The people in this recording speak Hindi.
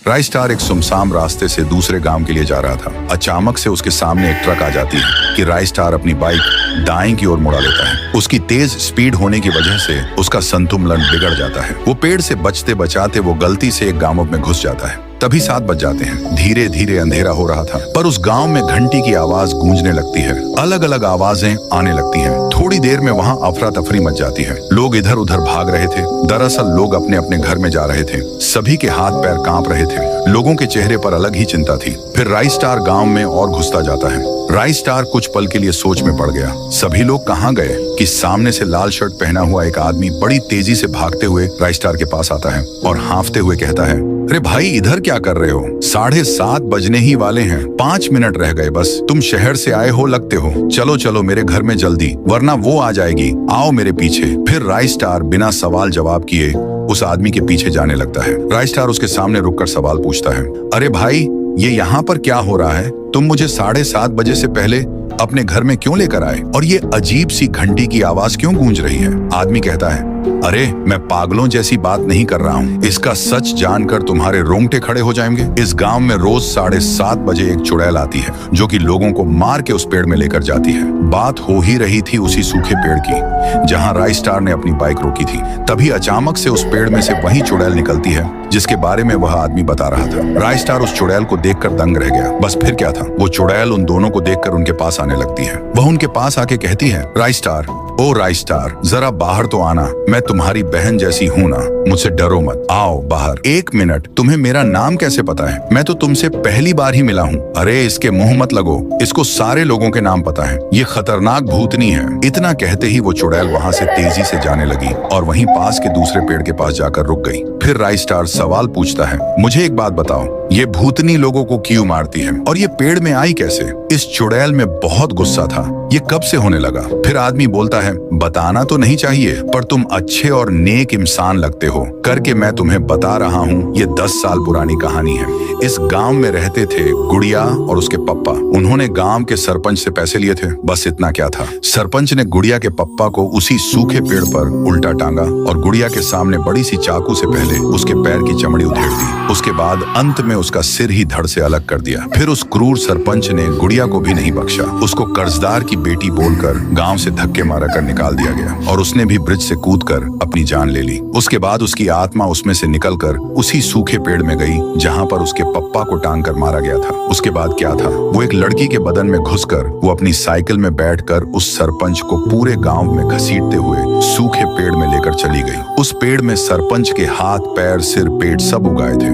राइस्टार एक सुनसान रास्ते से दूसरे गांव के लिए जा रहा था। अचानक से उसके सामने एक ट्रक आ जाती है कि राइस्टार अपनी बाइक दाएं की ओर मुड़ा लेता है। उसकी तेज स्पीड होने की वजह से उसका संतुलन बिगड़ जाता है। वो पेड़ से बचते बचाते वो गलती से एक गांव में घुस जाता है। तभी 7 बज जाते हैं। धीरे धीरे अंधेरा हो रहा था, पर उस गांव में घंटी की आवाज गूंजने लगती है। अलग अलग आवाजें आने लगती हैं। थोड़ी देर में वहां अफरा तफरी मच जाती है। लोग इधर उधर भाग रहे थे। दरअसल लोग अपने अपने घर में जा रहे थे। सभी के हाथ पैर कांप रहे थे। लोगों के चेहरे पर अलग ही चिंता थी। फिर राइस्टार गांव में और घुसता जाता है। राइस्टार कुछ पल के लिए सोच में पड़ गया। सभी लोग कहाँ गए कि सामने से लाल शर्ट पहना हुआ एक आदमी बड़ी तेजी से भागते हुए राइस्टार के पास आता है और हांफते हुए कहता है, अरे भाई, इधर क्या कर रहे हो? 7:30 बजने ही वाले हैं। 5 मिनट रह गए बस। तुम शहर से आए हो लगते हो। चलो चलो मेरे घर में जल्दी, वरना वो आ जाएगी। आओ मेरे पीछे। फिर राइस्टार बिना सवाल जवाब किए उस आदमी के पीछे जाने लगता है। राइस्टार उसके सामने रुककर सवाल पूछता है, अरे भाई, ये यहाँ पर क्या हो रहा है? तुम मुझे 7:30 बजे से पहले अपने घर में क्यों लेकर आए? और ये अजीब सी घंटी की आवाज क्यों गूंज रही है? आदमी कहता है, अरे मैं पागलों जैसी बात नहीं कर रहा हूँ। इसका सच जानकर तुम्हारे रोंगटे खड़े हो जाएंगे। इस गांव में रोज 7:30 बजे एक चुड़ैल आती है जो कि लोगों को मार के उस पेड़ में लेकर जाती है। बात हो ही रही थी उसी सूखे पेड़ की जहाँ राइस्टार ने अपनी बाइक रोकी थी। तभी अचानक से उस पेड़ में से वही चुड़ैल निकलती है जिसके बारे में वह आदमी बता रहा था। राइस्टार उस चुड़ैल को देखकर दंग रह गया। बस फिर क्या था, वो चुड़ैल उन दोनों को देखकर उनके पास आने लगती है। वह उनके पास आके कहती है, राइस्टार, ओ राइस्टार, जरा बाहर तो आना। मैं तुम्हारी बहन जैसी हूँ ना, मुझसे डरो मत। आओ बाहर। 1 मिनट, तुम्हें मेरा नाम कैसे पता है? मैं तो तुमसे पहली बार ही मिला हूँ। अरे इसके मुंह मत लगो, इसको सारे लोगों के नाम पता है। ये खतरनाक भूतनी है। इतना कहते ही वो चुड़ैल वहाँ से तेजी से जाने लगी और वहीं पास के दूसरे पेड़ के पास जाकर रुक गई। फिर राइस्टार सवाल पूछता है, मुझे एक बात बताओ, ये भूतनी लोगों को क्यों मारती है और ये पेड़ में आई कैसे? इस चुड़ैल में बहुत गुस्सा था। ये कब से होने लगा? फिर आदमी बोलता है, बताना तो नहीं चाहिए, पर तुम अच्छे और नेक इंसान लगते हो करके मैं तुम्हें बता रहा हूँ। ये 10 साल पुरानी कहानी है। इस गांव में रहते थे गुड़िया और उसके पप्पा। उन्होंने गांव के सरपंच से पैसे लिए थे। बस इतना क्या था, सरपंच ने गुड़िया के पप्पा को उसी सूखे पेड़ पर उल्टा टांगा और गुड़िया के सामने बड़ी सी चाकू से पहले उसके पैर की चमड़ी उधेड़ दी। उसके बाद अंत में उसका सिर ही धड़ से अलग कर दिया। फिर उस क्रूर सरपंच ने गुड़िया को भी नहीं बख्शा। उसको कर्जदार की बेटी बोलकर गांव से धक्के मारा कर निकाल दिया गया और उसने भी ब्रिज से कूदकर अपनी जान ले ली। उसके बाद उसकी आत्मा उसमें से निकलकर उसी सूखे पेड़ में गई जहां पर उसके पप्पा को टांग कर मारा गया था। उसके बाद क्या था, वो एक लड़की के बदन में घुसकर वो अपनी साइकिल में बैठकर उस सरपंच को पूरे गांव में घसीटते हुए सूखे पेड़ में लेकर चली गई। उस पेड़ में सरपंच के हाथ, पैर, सिर, पेट सब उगाए थे।